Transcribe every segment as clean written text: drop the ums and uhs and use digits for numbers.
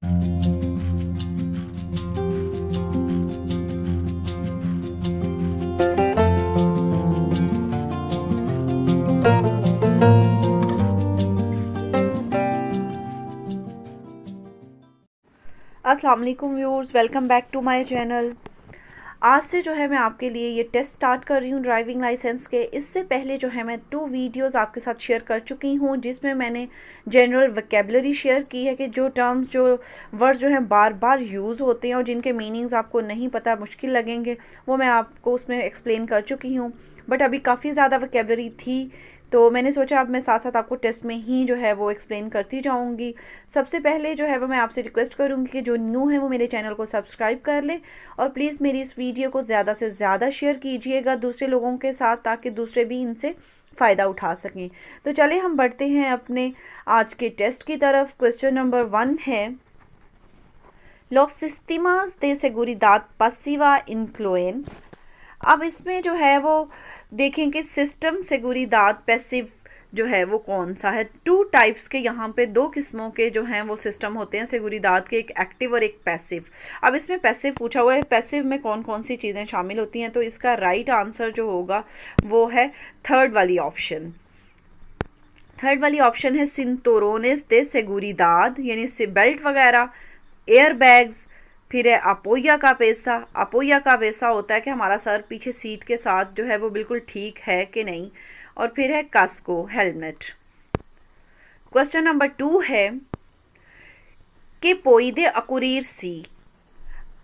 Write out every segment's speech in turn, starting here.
अस्सलाम वालेकुम viewers, welcome back to my channel. आज से जो है मैं आपके लिए ये टेस्ट स्टार्ट कर रही हूँ ड्राइविंग लाइसेंस के। इससे पहले जो है मैं 2 वीडियोस आपके साथ शेयर कर चुकी हूँ, जिसमें मैंने जनरल वोकैबुलरी शेयर की है कि जो टर्म्स, जो वर्ड्स जो हैं बार बार यूज़ होते हैं और जिनके मीनिंग्स आपको नहीं पता, मुश्किल लगेंगे, वो मैं आपको उसमें एक्सप्लेन कर चुकी हूँ। बट अभी काफ़ी ज़्यादा वोकैबुलरी थी, तो मैंने सोचा अब मैं साथ साथ आपको टेस्ट में ही जो है वो एक्सप्लेन करती जाऊंगी। सबसे पहले जो है वो मैं आपसे रिक्वेस्ट करूंगी कि जो न्यू है वो मेरे चैनल को सब्सक्राइब कर ले और प्लीज़ मेरी इस वीडियो को ज़्यादा से ज़्यादा शेयर कीजिएगा दूसरे लोगों के साथ, ताकि दूसरे भी इनसे फ़ायदा उठा सकें। तो चले हम बढ़ते हैं अपने आज के टेस्ट की तरफ। क्वेश्चन नंबर 1 है, Los sistemas de seguridad pasiva incluyen। अब इसमें जो है वो देखें कि सिस्टम सेगुरिदाद पैसिव जो है वो कौन सा है। 2 टाइप्स के, यहाँ पे 2 किस्मों के जो हैं वो सिस्टम होते हैं सेगुरिदाद के, एक एक्टिव और एक पैसिव। अब इसमें पैसिव पूछा हुआ है, पैसिव में कौन कौन सी चीज़ें शामिल होती हैं, तो इसका राइट आंसर जो होगा वो है थर्ड वाली ऑप्शन। थर्ड वाली ऑप्शन है सिंतोरोनेस दे सेगुरिदाद, यानी बेल्ट वगैरह, एयर बैग्स। फिर है अपोया का पैसा। अपोया का पैसा होता है कि हमारा सर पीछे सीट के साथ जो है वो बिल्कुल ठीक है कि नहीं। और फिर है कास्को, हेलमेट। क्वेश्चन नंबर 2 है कि पोइदे अकुरीर सी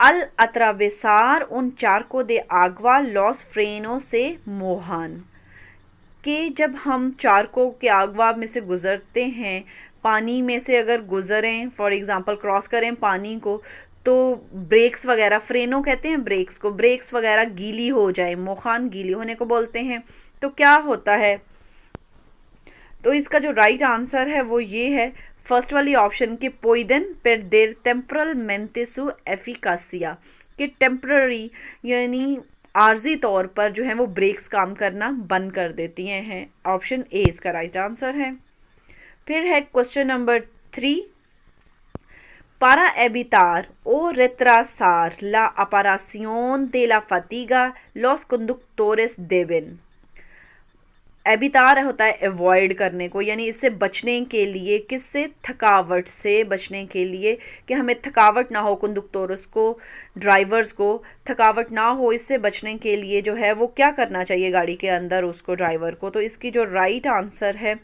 अल अत्रावेसार उन चारको दे आगवा लॉस फ्रेनो से मोहन, कि जब हम चारको के आगवा में से गुजरते हैं, पानी में से अगर गुजरें, फॉर एग्जांपल क्रॉस करें पानी को, तो ब्रेक्स वगैरह, फ्रेनो कहते हैं ब्रेक्स को, ब्रेक्स वगैरह गीली हो जाए, मोखान गीली होने को बोलते हैं, तो क्या होता है। तो इसका जो राइट आंसर है वो ये है फर्स्ट वाली ऑप्शन के पोइदन पेरदेर टेम्परल मेंटेसु एफिकासिया, कि टेम्पररी यानी आर्जी तौर पर जो है वो ब्रेक्स काम करना बंद कर देती हैं। ऑप्शन ए इसका राइट आंसर है। फिर है question number 3, para evitar o retrasar la aparición de la fatiga los conductores deben। एबितार होता है अवॉइड करने को, यानी इससे बचने के लिए, किससे, थकावट से बचने के लिए, कि हमें थकावट ना हो, कंडक्टर्स को, ड्राइवर्स को थकावट ना हो, इससे बचने के लिए जो है वो क्या करना चाहिए गाड़ी के अंदर उसको, ड्राइवर को। तो इसकी जो राइट आंसर है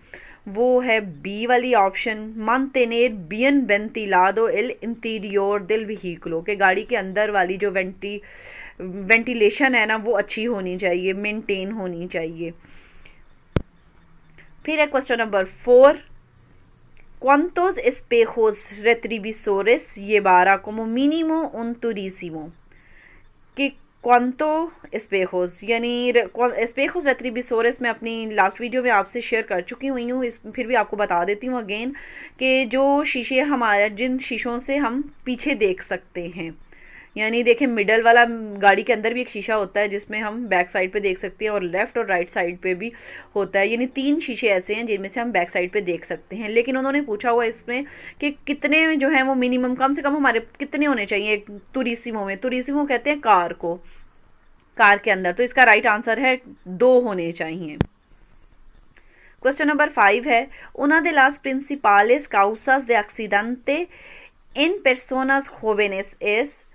वो है बी वाली option, mantener bien ventilado el interior del vehículo, कि गाड़ी के अंदर वाली जो वेंटिलेशन है ना वो अच्छी होनी चाहिए, मेंटेन होनी चाहिए। फिर है question number 4, ¿cuántos espejos retrovisores llevará como mínimo un turismo? कि क्वांतो स्पेहोस, यानी स्पेहोस रेट्रीविसोरस मैं अपनी लास्ट वीडियो में आपसे शेयर कर चुकी हुई हूँ, फिर भी आपको बता देती हूँ अगेन, कि जो शीशे हमारे, जिन शीशों से हम पीछे देख सकते हैं, यानी देखें मिडल वाला, गाड़ी के अंदर भी एक शीशा होता है जिसमें हम बैक साइड पे देख सकते हैं, और लेफ़्ट और राइट साइड पे भी होता है, यानी 3 शीशे ऐसे हैं जिनमें से हम बैक साइड पे देख सकते हैं। लेकिन उन्होंने पूछा हुआ इसमें कि कितने जो हैं वो मिनिमम, कम से कम हमारे कितने होने चाहिए तुरिसिमो में। तुरिसिमो कहते हैं कार को, कार के अंदर। तो इसका राइट आंसर है 2 होने चाहिए। क्वेश्चन नंबर 5 है, una de las principales causas de accidente en personas jóvenes es,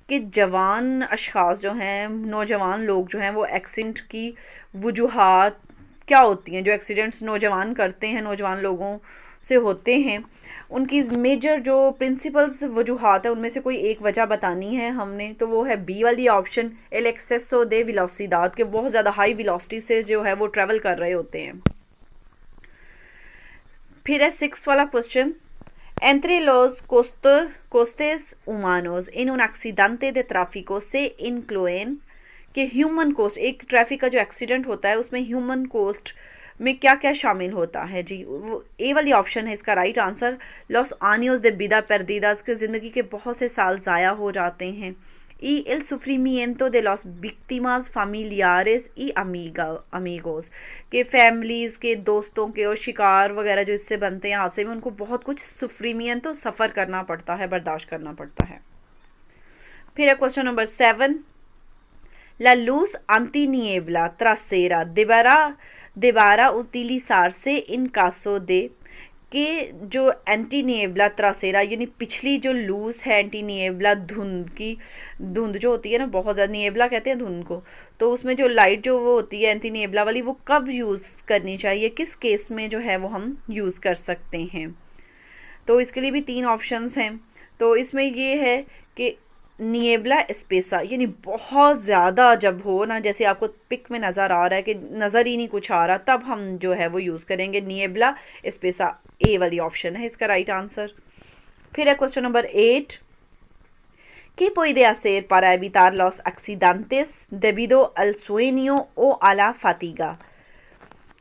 कि जवान अशखास जो हैं, नौजवान लोग जो हैं, वो एक्सीडेंट की वजूहात क्या होती हैं, जो एक्सीडेंट्स नौजवान करते हैं, नौजवान लोगों से होते हैं, उनकी मेजर जो प्रिंसिपल्स वजूहात है उनमें से कोई एक वजह बतानी है हमने, तो वो है बी वाली ऑप्शन, एल एक्सेसो दे वेलोसिडाद, के बहुत ज़्यादा हाई वेलोसिटी से जो है वो ट्रैवल कर रहे होते हैं। फिर है 6 वाला question, Entre los costes humanos en un accidente de tráfico se incluyen, कि ह्यूमन कोस्ट, एक ट्रैफिक का जो एक्सीडेंट होता है उसमें ह्यूमन कोस्ट में क्या क्या शामिल होता है। जी वो ए वाली ऑप्शन है इसका राइट आंसर, लॉस आनियोस दे बिदा परदीदास, के ज़िंदगी के बहुत से साल ज़ाया हो जाते हैं। y el sufrimiento de las víctimas familiares y amigos, के फैमिलीज़ के, दोस्तों के और शिकार वगैरह जो इससे बनते हैं हादसे में, उनको बहुत कुछ सुफ्रीमियंतो सफ़र करना पड़ता है, बर्दाश्त करना पड़ता है। फिर है question number 7, La luz antiniebla trasera deberá utilizarse en caso de कि जो एंटी निएबला त्रासेरा यानी पिछली जो लूज है एंटी निएबला धुंध जो होती है ना, बहुत ज़्यादा निएबला कहते हैं धुंध को, तो उसमें जो लाइट जो वो होती है एंटी निएबला वाली, वो कब यूज़ करनी चाहिए, किस केस में जो है वो हम यूज़ कर सकते हैं। तो इसके लिए भी 3 ऑप्शंस हैं। तो इसमें ये है कि निएबला स्पेसा यानी बहुत ज़्यादा जब हो ना, जैसे आपको पिक में नज़र आ रहा है कि नज़र ही नहीं कुछ आ रहा, तब हम जो है वो यूज़ करेंगे निएबला स्पेसा। ए वाली ऑप्शन है इसका राइट आंसर। फिर है question number 8, ¿Qué puede hacer para evitar los accidentes debido al sueño o a la fatiga?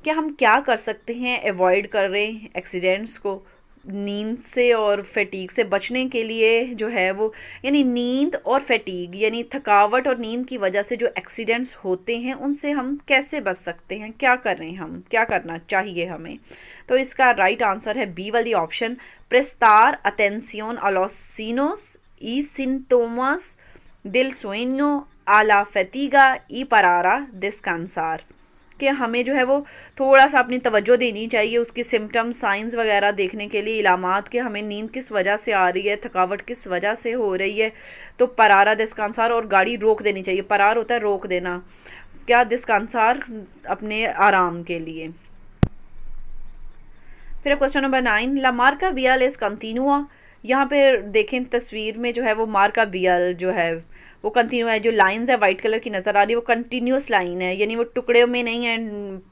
क्या हम क्या कर सकते हैं अवॉइड कर रहे हैं एक्सीडेंट्स को, नींद से और फैटीग से बचने के लिए जो है वो, यानी नींद और फैटीग यानी थकावट और नींद की वजह से जो एक्सीडेंट्स होते हैं उनसे हम कैसे बच सकते हैं, क्या कर रहे हैं हम, क्या करना चाहिए हमें। तो इसका राइट आंसर है बी वाली option, prestar atención a los signos y síntomas del sueño, a la fatiga y parar a descansar। कि हमें जो है वो थोड़ा सा अपनी तवज्जो देनी चाहिए उसके सिम्टम्स, साइंस वगैरह देखने के लिए, इलामात के हमें नींद किस वजह से आ रही है, थकावट किस वजह से हो रही है। तो परारा डिस्कांसार, और गाड़ी रोक देनी चाहिए। परार होता है रोक देना, क्या डिस्कांसार अपने आराम के लिए। फिर क्वेश्चन नंबर 9, ला मार्का वियल एस कंटिन्यूआ। यहाँ पे देखें तस्वीर में जो है वो मार्का वियल जो है वो कंटिन्यू है, जो लाइंस है वाइट कलर की नज़र आ रही है वो कंटिन्यूस लाइन है, यानी वो टुकड़े में नहीं है,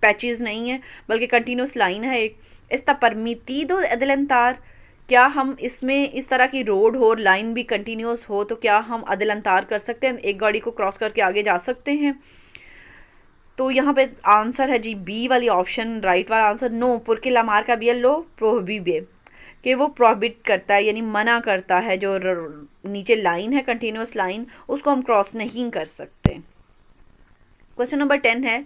पैचेस नहीं है, बल्कि कंटिन्यूस लाइन है एक। इस्ता परमिटिदो अदलंतार, क्या हम इसमें इस तरह की रोड हो और लाइन भी कंटिन्यूस हो तो क्या हम अदलंतार कर सकते हैं, एक गाड़ी को क्रॉस करके आगे जा सकते हैं। तो यहाँ पे आंसर है जी बी वाली ऑप्शन, राइट वाला answer. No, porque la marca bien lo prohíbe, कि वो प्रोहिबिट करता है यानी मना करता है, जो नीचे लाइन है कंटिन्यूस लाइन उसको हम क्रॉस नहीं कर सकते। क्वेश्चन नंबर 10 है,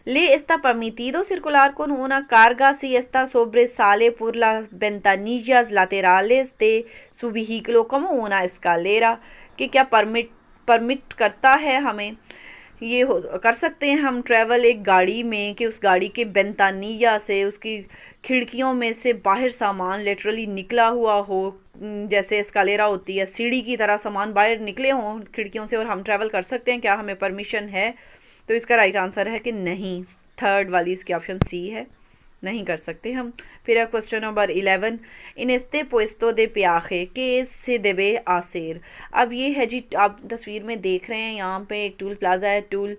le está permitido circular con una carga si está sobresale por las ventanillas laterales de su vehículo como una escalera, कि क्या परमिट करता है हमें, ये कर सकते हैं हम ट्रैवल एक गाड़ी में कि उस गाड़ी के बेंतानिया से, उसकी खिड़कियों में से बाहर सामान लिटरली निकला हुआ हो, जैसे एस्कालेरा होती है सीढ़ी की तरह सामान बाहर निकले हों खिड़कियों से और हम ट्रैवल कर सकते हैं, क्या हमें परमिशन है। तो इसका राइट आंसर है कि नहीं, थर्ड वाली इसकी ऑप्शन सी है, नहीं कर सकते हम। फिर है क्वेश्चन नंबर 11, इन este puesto de peaje que se debe hacer। अब ये है जी, आप तस्वीर में देख रहे हैं यहाँ पे एक टूल प्लाज़ा है, टूल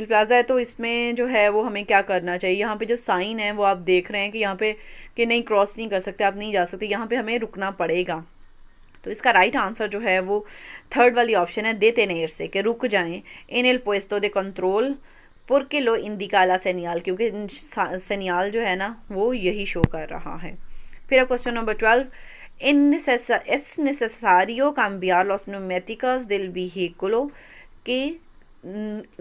प्लाज़ा है, तो इसमें जो है वो हमें क्या करना चाहिए। यहाँ पे जो साइन है वो आप देख रहे हैं कि यहाँ पे कि नहीं क्रॉस नहीं कर सकते, आप नहीं जा सकते, यहाँ पे हमें रुकना पड़ेगा। तो इसका राइट आंसर जो है वो थर्ड वाली ऑप्शन है, देतेनेर से, कि रुक जाएं। इन एल पुएस्तो दे कंट्रोल porque lo indica la señal, क्योंकि सेनियाल जो है ना वो यही शो कर रहा है। फिर question number 12, es necesario cambiar los neumáticos del vehículo, कि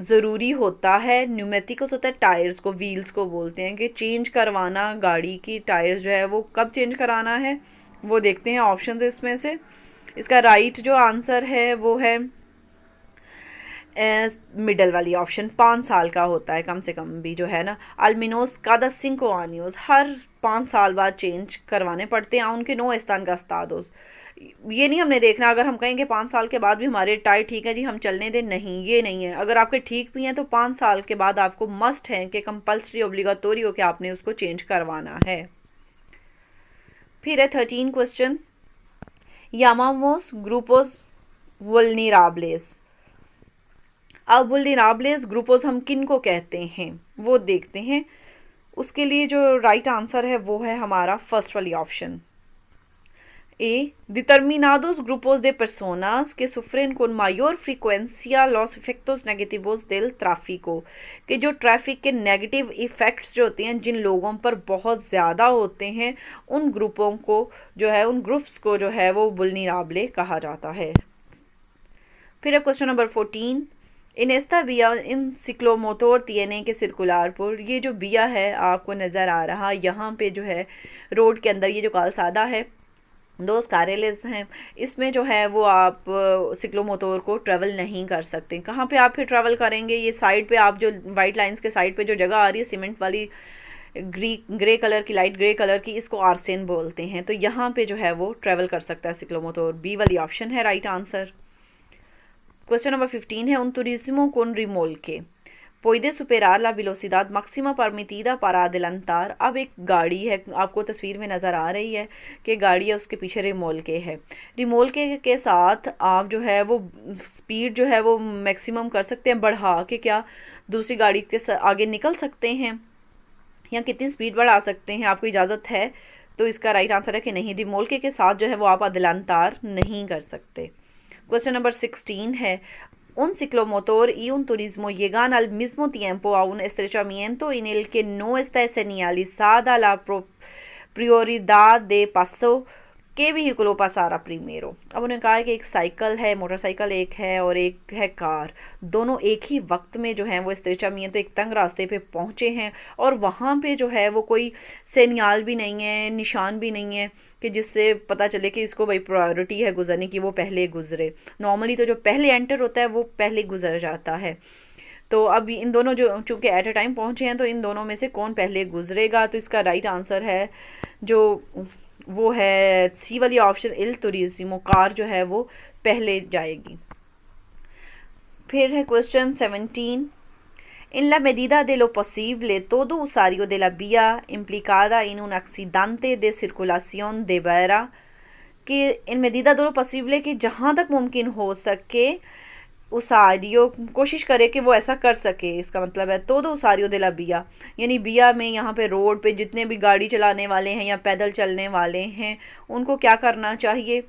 ज़रूरी होता है, न्यूमेटिक्स होता है टायर्स को, व्हील्स को बोलते हैं, कि चेंज करवाना गाड़ी की टायर्स जो है वो कब चेंज कराना है, वो देखते हैं ऑप्शंस इसमें से। इसका राइट जो आंसर है वो है मिडल वाली ऑप्शन, 5 साल का होता है कम से कम भी जो है ना। अल्मिनोस cada 5 años, हर 5 साल बाद चेंज करवाने पड़ते हैं उनके नो स्थान का स्तादोस। ये नहीं हमने देखना अगर हम कहेंगे 5 साल के बाद भी हमारे टायर ठीक है जी हम चलने दें, नहीं ये नहीं है। अगर आपके ठीक भी हैं तो 5 साल के बाद आपको मस्ट है कि कंपल्सरी ओब्लिगाटोरी हो कि आपने उसको चेंज करवाना है। फिर है 13 क्वेश्चन, यामामोस ग्रुपोस वुल्नरेबल्स। अब वुल्नरेबल्स ग्रुपोस हम किन को कहते हैं वो देखते हैं। उसके लिए जो राइट आंसर है वो है हमारा फर्स्ट वाली option A, determinados grupos de personas que sufren con mayor frecuencia los efectos negativos del tráfico, कि जो ट्रैफिक के नेगेटिव इफ़ेक्ट्स जो होते हैं जिन लोगों पर बहुत ज़्यादा होते हैं उन ग्रुपों को जो है, उन ग्रुप्स को जो है वो वुल्नरेबल कहा जाता है। फिर है क्वेश्चन नंबर 14, इन esta vía इन ciclomotor tiene que circular por, ये जो बिया है आपको नज़र आ रहा, यहाँ पे जो है रोड के अंदर ये जो कालसादा है, दो कार्रेलेस हैं, इसमें जो है वो आप सिक्लोमोटोर को ट्रैवल नहीं कर सकते। कहाँ पे आप फिर ट्रैवल करेंगे? ये साइड पे आप जो वाइट लाइंस के साइड पे जो जगह आ रही है सीमेंट वाली ग्रे कलर की, लाइट ग्रे कलर की, इसको आर्सेन बोलते हैं। तो यहाँ पे जो है वो ट्रैवल कर सकता है सिक्लोमोटोर। बी वाली ऑप्शन है राइट आंसर। क्वेश्चन नंबर 15 है, उन turismo con remolque puede superar la velocidad máxima permitida para adelantar। अब एक गाड़ी है, आपको तस्वीर में नज़र आ रही है कि गाड़ी है, उसके पीछे रिमोल्के है। रिमोल्के के साथ आप जो है वो स्पीड जो है वो मैक्सिमम कर सकते हैं, बढ़ा के क्या दूसरी गाड़ी के आगे निकल सकते हैं, या कितनी स्पीड बढ़ा सकते हैं, आपको इजाज़त है? तो इसका राइट आंसर है कि नहीं, रिमोल्के के साथ जो है वो आप अदलांतार नहीं कर सकते। क्वेश्चन नंबर 16 है, un ciclomotor y un turismo llegan al mismo tiempo a un estrechamiento en el que no está señalizada la prioridad de paso, के व्हीकलो पासारा प्रीमेरो। अब उन्होंने कहा है कि एक साइकिल है, मोटरसाइकिल एक है और एक है कार, दोनों एक ही वक्त में जो हैं वो तो एक तंग रास्ते पे पहुँचे हैं, और वहाँ पे जो है वो कोई सेनियाल भी नहीं है, निशान भी नहीं है कि जिससे पता चले कि इसको भाई प्रायोरिटी है गुजरने की, वो पहले गुजरे। नॉर्मली तो जो पहले एंटर होता है वो पहले गुजर जाता है। तो अब इन दोनों जो चूँकि एट अ टाइम पहुँचे हैं, तो इन दोनों में से कौन पहले गुजरेगा? तो इसका राइट आंसर है जो वो है सी वाली ऑप्शन, इल तुरिज्मो, कार जो है वो पहले जाएगी। फिर है question 17, en la medida de lo posible todo usuario de la vía implicada en un accidente de circulación deberá, कि इन medida de lo posible कि जहाँ तक मुमकिन हो सके उसारियो कोशिश करे कि वो ऐसा कर सके। इसका मतलब है तो उसारियो दिला बिया, यानी बिया में यहाँ पे रोड पे जितने भी गाड़ी चलाने वाले हैं या पैदल चलने वाले हैं, उनको क्या करना चाहिए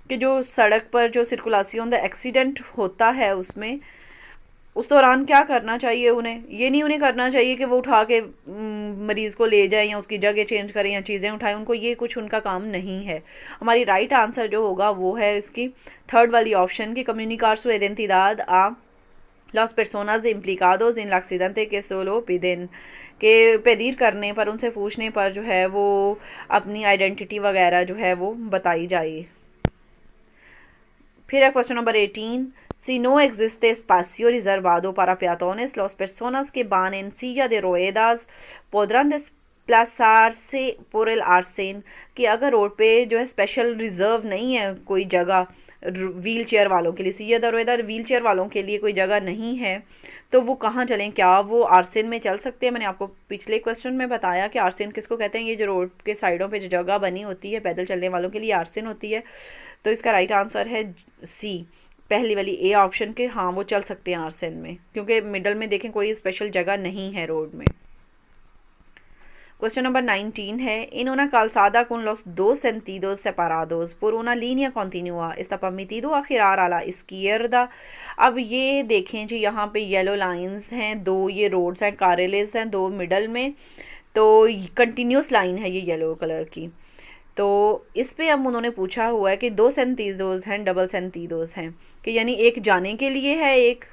कि जो सड़क पर जो सर्कुलेशन द एक्सीडेंट होता है उसमें उस दौरान क्या करना चाहिए उन्हें? ये नहीं उन्हें करना चाहिए कि वो उठा के मरीज़ को ले जाएं या उसकी जगह चेंज करें या चीज़ें उठाएं, उनको ये कुछ उनका काम नहीं है। हमारी राइट आंसर जो होगा वो है इसकी थर्ड वाली ऑप्शन की, comunicar su identidad a las personas implicados en el accidente que solo piden, के पेदीर करने पर, उनसे पूछने पर जो है वो अपनी आइडेंटिटी वगैरह जो है वो बताई जाए। फिर है question number 18, si no existe espacio reservado para peatones, las personas que van en silla de ruedas podrán desplazarse por el arcén, कि अगर रोड पे जो है स्पेशल रिजर्व नहीं है कोई जगह व्हील चेयर वालों के लिए, Siya de ruedas wheel chair वालों के लिए कोई जगह नहीं है, तो वो कहाँ चलें? क्या वो आरसेन में चल सकते हैं? मैंने आपको पिछले क्वेश्चन में बताया कि आरसेन किसको कहते हैं, ये जो रोड के साइडों पे जो जगह बनी होती है पैदल चलने वालों के लिए आरसेन होती है। तो इसका राइट आंसर है सी, पहली वाली ए ऑप्शन के, हाँ वो चल सकते हैं आरसेन में, क्योंकि मिडल में देखें कोई स्पेशल जगह नहीं है रोड में। क्वेश्चन नंबर 19 है, en una calzada con los dos sentidos separados por una línea continua está permitido girar a la izquierda। अब ये देखें जी, यहाँ पे येलो लाइंस हैं, दो ये रोड्स हैं, कारेलेस हैं दो मिडल में, तो कंटिन्यूस लाइन है ये येलो कलर की। तो इस पे अब उन्होंने पूछा हुआ है कि दो सेंतीदोज हैं, डबल सेंतीदोज हैं, कि यानी एक जाने के लिए है एक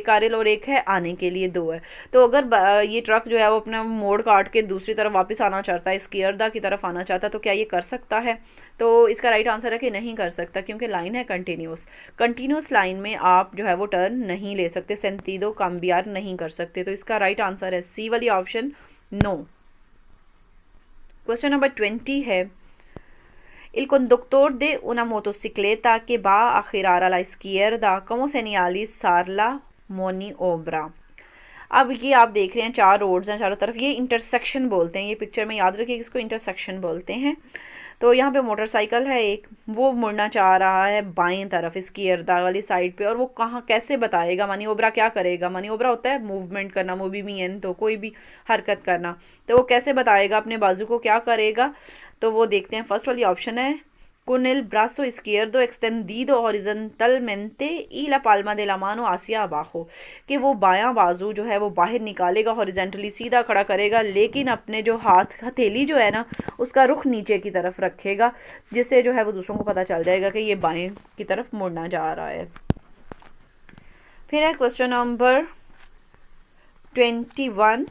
कारेल और एक है आने के लिए, दो है। तो अगर ये ट्रक जो है वो अपना मोड़ काट के दूसरी तरफ वापस आना चाहता है, इसकियर्दा की तरफ आना चाहता है, तो क्या ये कर सकता है? तो इसका राइट आंसर है कि नहीं कर सकता, क्योंकि लाइन है कंटिन्यूस लाइन में आप जो है वो टर्न नहीं ले सकते, सेंतीदो काम्बियार नहीं कर सकते। तो इसका राइट आंसर है सी वाली ऑप्शन, नो। क्वेश्चन नंबर 20 है, El conductor de una motocicleta que va a girar a la izquierda como señalizar la maniobra। अब ये आप देख रहे हैं चार रोड्स हैं चारों तरफ, ये इंटरसेक्शन बोलते हैं, ये पिक्चर में याद रखिए इसको इंटरसेक्शन बोलते हैं। तो यहाँ पे मोटरसाइकिल है एक, वो मुड़ना चाह रहा है बाएं तरफ इसकियर्दा वाली साइड पे, और वो कहाँ कैसे बताएगा? maniobra क्या करेगा? maniobra होता है मूवमेंट करना, movimiento, कोई भी हरकत करना, तो वो कैसे बताएगा? अपने बाजू को क्या करेगा? तो वो देखते हैं, फर्स्ट वाली ऑप्शन है con el brazo izquierdo extendido horizontalmente y la palma de la mano hacia abajo, कि वो बायां बाजू जो है वो बाहर निकालेगा, हॉरिजेंटली सीधा खड़ा करेगा, लेकिन अपने जो हाथ हथेली जो है ना उसका रुख नीचे की तरफ रखेगा, जिससे जो है वो दूसरों को पता चल जाएगा कि ये बाएं की तरफ मुड़ना जा रहा है। फिर है question number 21.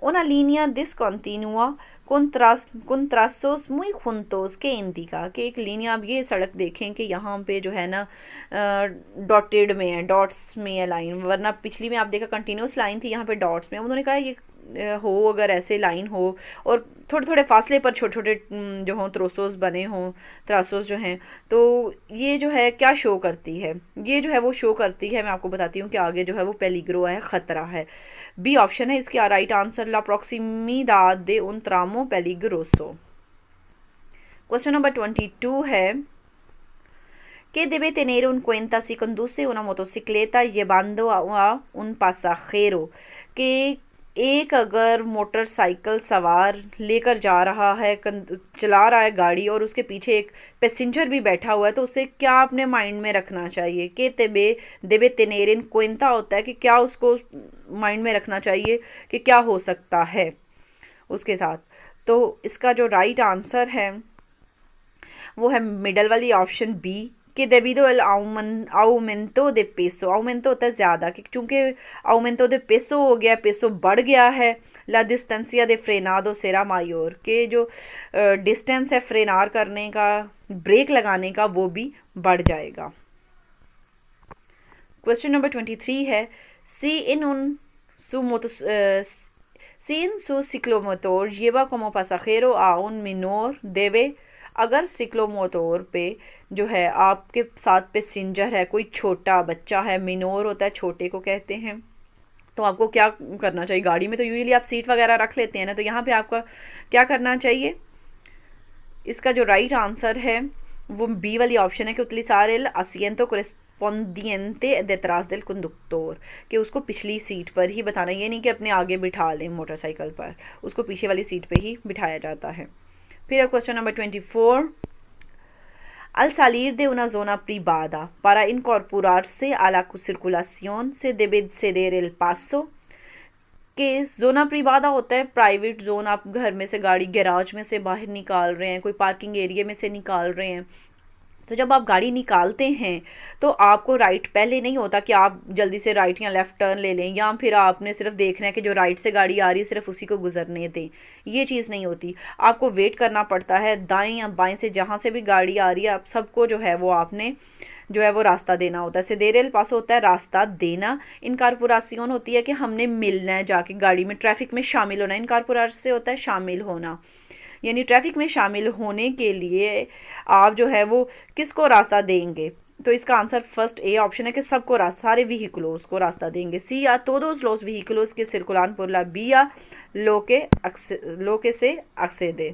Una línea discontinua con trazos muy juntos que indica कि एक लीनिया, आप ये सड़क देखें कि यहाँ पे जो है ना डॉटेड में है, डॉट्स में है लाइन, वरना पिछली में आप देखा कंटिन्यूस लाइन थी, यहाँ पे डॉट्स में। उन्होंने कहा ये हो, अगर ऐसे लाइन हो और थोड़े थोड़े फासले पर छोटे छोटे जो हों त्रासोस बने हों, त्रासोस जो हैं, तो ये जो है क्या शो करती है, ये जो है वो शो करती है, मैं आपको बताती हूँ कि आगे जो है वो पेलिग्रो है, ख़तरा है। बी ऑप्शन है इसकी राइट आंसर, ला प्रॉक्सिमिडाद दे उन ट्रामो पेलिग्रोसो। क्वेश्चन नंबर 22 है que debe tener en cuenta si conduce una motocicleta llevando a un pasajero, कि एक अगर मोटरसाइकिल सवार लेकर जा रहा है, चला रहा है गाड़ी, और उसके पीछे एक पैसेंजर भी बैठा हुआ है, तो उसे क्या अपने माइंड में रखना चाहिए। कि देबे तेनेरिन क्वेंता होता है कि क्या उसको माइंड में रखना चाहिए कि क्या हो सकता है उसके साथ। तो इसका जो राइट आंसर है वो है मिडल वाली ऑप्शन बी, कि debido al aumento de peso, aumento होता है ज़्यादा, कि चूँकि aumento de peso हो गया, पेसो बढ़ गया है, la distancia de frenado será mayor, के जो डिस्टेंस है फ्रेनार करने का, ब्रेक लगाने का, वो भी बढ़ जाएगा। क्वेश्चन नंबर 23 है si en su ciclomotor lleva como pasajero a un menor debe, अगर सिक्लोमोटोर पे जो है आपके साथ पैसेंजर है, कोई छोटा बच्चा है, मिनोर होता है छोटे को कहते हैं, तो आपको क्या करना चाहिए। गाड़ी में तो यूजुअली आप सीट वगैरह रख लेते हैं ना, तो यहाँ पे आपका क्या करना चाहिए। इसका जो राइट आंसर है वो बी वाली ऑप्शन है कि utilizar el asiento correspondiente detrás del conductor, कि उसको पिछली सीट पर ही बताना, ये नहीं कि अपने आगे बिठा लें मोटरसाइकिल पर, उसको पीछे वाली सीट पर ही बिठाया जाता है। फिर question number 24. Al salir de una zona privada para incorporarse a la circulación se debe ceder el paso, कि जोना प्रिवादा होता है प्राइवेट जोन, आप घर में से गाड़ी गैराज में से बाहर निकाल रहे हैं, कोई पार्किंग एरिया में से निकाल रहे हैं, तो जब आप गाड़ी निकालते हैं तो आपको राइट पहले नहीं होता कि आप जल्दी से राइट या लेफ़्ट टर्न ले लें, या फिर आपने सिर्फ देखना है कि जो राइट से गाड़ी आ रही है सिर्फ उसी को गुजरने दें, ये चीज़ नहीं होती। आपको वेट करना पड़ता है, दाएं या बाएं से जहाँ से भी गाड़ी आ रही है आप सबको जो है वो आपने जो है वो रास्ता देना होता है। सेदेरेल पास होता है रास्ता देना, इनकारपोरासियोन होती है कि हमने मिलना है जाके गाड़ी में, ट्रैफिक में शामिल होना, इनकारपोरार से होता है शामिल होना, यानी ट्रैफिक में शामिल होने के लिए आप जो है वो किसको रास्ता देंगे। तो इसका आंसर फर्स्ट ए ऑप्शन है कि सबको रास्ता, सारे व्हीकलोस को रास्ता देंगे। सी या todos los vehículos que circulan por la vía lo que se accede।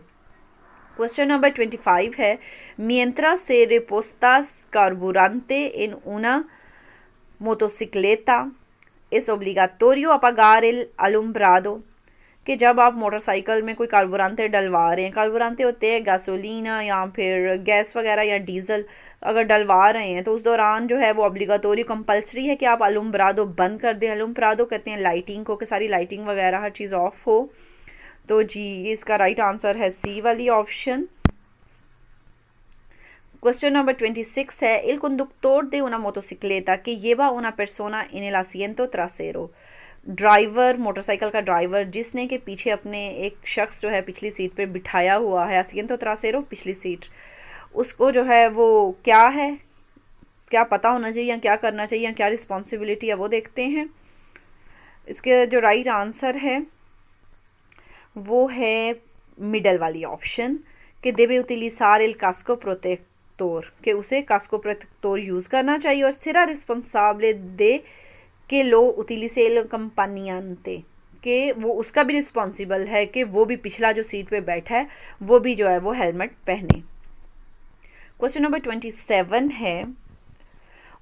Question number 25 है mientras se repostas carburante en una motocicleta es obligatorio apagar el alumbrado, कि जब आप मोटरसाइकिल में कोई कार्बोरांते डलवा रहे हैं, कार्बोरांते होते हैं गैसोलीना या फिर गैस वगैरह या डीजल, अगर डलवा रहे हैं तो उस दौरान जो है वो ऑब्लिगाटोरी कंपल्सरी है कि आप अलुम्ब्रादो बंद कर दें। अलुम्ब्रादो कहते हैं लाइटिंग को, कि सारी लाइटिंग वगैरह हर चीज़ ऑफ हो। तो जी इसका राइट आंसर है सी वाली ऑप्शन। क्वेश्चन नंबर 26 है el conductor de una motocicleta que lleva una persona en el asiento trasero, driver, motorcycle का ड्राइवर जिसने के पीछे अपने एक शख्स जो है पिछली सीट पे बिठाया हुआ है, asiento trasero पिछली सीट, उसको जो है वो क्या है, क्या पता होना चाहिए या क्या करना चाहिए या क्या रिस्पॉन्सिबिलिटी है, वो देखते हैं। इसके जो राइट आंसर है वो है मिडल वाली ऑप्शन, कि debe utilizar el casco protector, कि उसे कास्को प्रोटेक्टोर यूज़ करना चाहिए, और será responsable de que lo utilice el acompañante, कि वो उसका भी रिस्पॉन्सिबल है कि वो भी पिछला जो सीट पे बैठा है वो भी जो है वो हेलमेट पहने। क्वेश्चन नंबर 27 है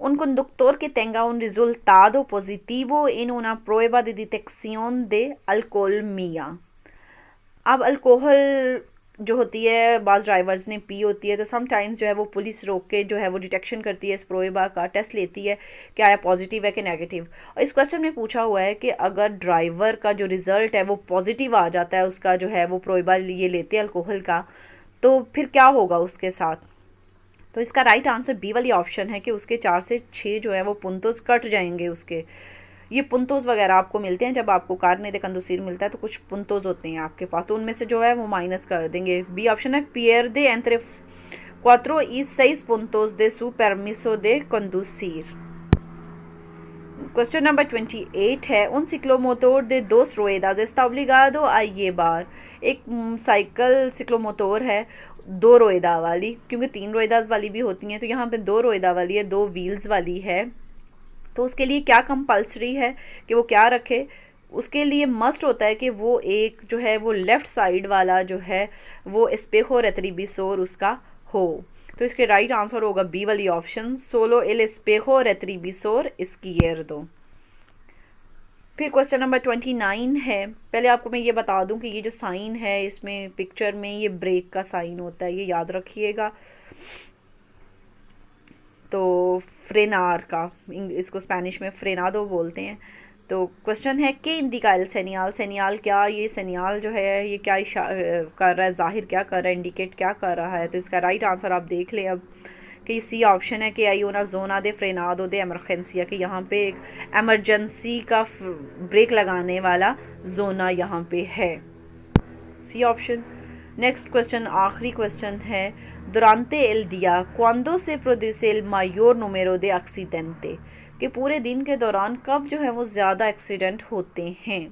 un conductor que tenga un resultado positivo en una prueba de detección de alcoholemia। अब अल्कोहल जो होती है बाज़ ड्राइवर्स ने पी होती है, तो समटाइम्स जो है वो पुलिस रोक के जो है वो डिटेक्शन करती है, इस प्रोएबा का टेस्ट लेती है क्या है पॉजिटिव है कि नेगेटिव। और इस क्वेश्चन में पूछा हुआ है कि अगर ड्राइवर का जो रिज़ल्ट है वो पॉजिटिव आ जाता है, उसका जो है वो प्रोएबा ये लेते हैं अल्कोहल का, तो फिर क्या होगा उसके साथ। तो इसका राइट आंसर बी वाली ऑप्शन है कि उसके 4 से 6 जो है वो पुंतोस कट जाएंगे उसके। ये पुंतोस वगैरह आपको मिलते हैं जब आपको कार्ने दे कंदुसीर मिलता है, तो कुछ पुंतोस होते हैं आपके पास, तो उनमें से जो है वो माइनस कर देंगे। बी ऑप्शन है पियर्दे एंट्रे क्वात्रो ई 6 पुंतोस दे सू परमिसो दे कंदुसीर। क्वेश्चन नंबर 28 है उन सिक्लोमोटोर दे dos ruedas está obligado a llevar। एक साइकिल सिक्लोमोटोर है 2 रोएदा वाली, क्योंकि 3 रोएदास वाली भी होती हैं, तो यहाँ पे 2 रोएदा वाली है, 2 व्हील्स वाली है। तो उसके लिए क्या कंपल्सरी है कि वो क्या रखे? उसके लिए मस्ट होता है कि वो एक जो है वो लेफ़्ट साइड वाला जो है वो एस्पेjo retrovisor उसका हो। तो इसके राइट आंसर होगा बी वाली ऑप्शन, सोलो एल एस्पेjo retrovisor izquierdo। फिर क्वेश्चन नंबर 29 है। पहले आपको मैं ये बता दूं कि ये जो साइन है इसमें पिक्चर में ये ब्रेक का साइन होता है, ये याद रखिएगा। तो फ्रेनार का, इसको स्पेनिश में फ्रेनादो बोलते हैं। तो क्वेश्चन है कि इंडिका एल सेनियाल, सेनियाल क्या, ये सेनियाल जो है ये क्या कर रहा है, जाहिर क्या कर रहा है, इंडिकेट क्या कर रहा है? तो इसका राइट आंसर आप देख लें अब कि सी ऑप्शन है कि आई ओना जोना दे फ्रेनादो दे एमरजेंसिया, कि यहाँ पे एक एमरजेंसी का ब्रेक लगाने वाला जोना यहाँ पे है, सी ऑप्शन। नेक्स्ट क्वेश्चन, आखिरी क्वेश्चन है दुरांते एल दिया क्वांदो से प्रोड्यूसे एल मायोर नूमेरो दे एक्सीडेंटे, कि पूरे दिन के दौरान कब जो है वो ज़्यादा एक्सीडेंट होते हैं?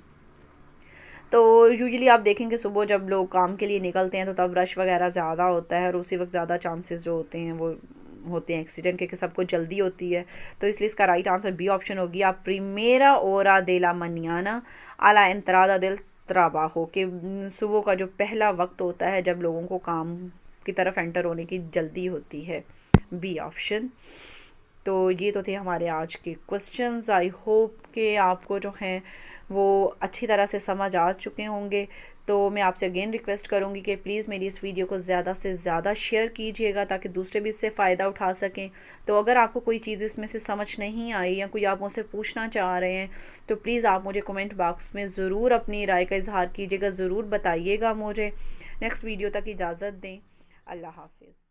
तो यूजुअली आप देखेंगे सुबह जब लोग काम के लिए निकलते हैं तो तब रश वगैरह ज़्यादा होता है और उसी वक्त ज़्यादा चांसेस जो होते हैं वो होते हैं एक्सीडेंट के, कि सबको जल्दी होती है। तो इसलिए इसका राइट आंसर बी ऑप्शन होगी, आप प्रीमेरा ओरा दे ला मनियाना आ ला एंट्रादा देल ट्राबाहो, कि सुबह का जो पहला वक्त होता है जब लोगों को काम की तरफ एंटर होने की जल्दी होती है, बी ऑप्शन। तो ये तो थे हमारे आज के क्वेश्चंस। आई होप कि आपको जो हैं वो अच्छी तरह से समझ आ चुके होंगे। तो मैं आपसे अगेन रिक्वेस्ट करूँगी कि प्लीज़ मेरी इस वीडियो को ज़्यादा से ज़्यादा शेयर कीजिएगा ताकि दूसरे भी इससे फ़ायदा उठा सकें। तो अगर आपको कोई चीज़ इसमें से समझ नहीं आई या कोई आप मुझसे पूछना चाह रहे हैं तो प्लीज़ आप मुझे कमेंट बॉक्स में ज़रूर अपनी राय का इजहार कीजिएगा, ज़रूर बताइएगा मुझे। नेक्स्ट वीडियो तक इजाज़त दें, अल्लाह हाफिज़।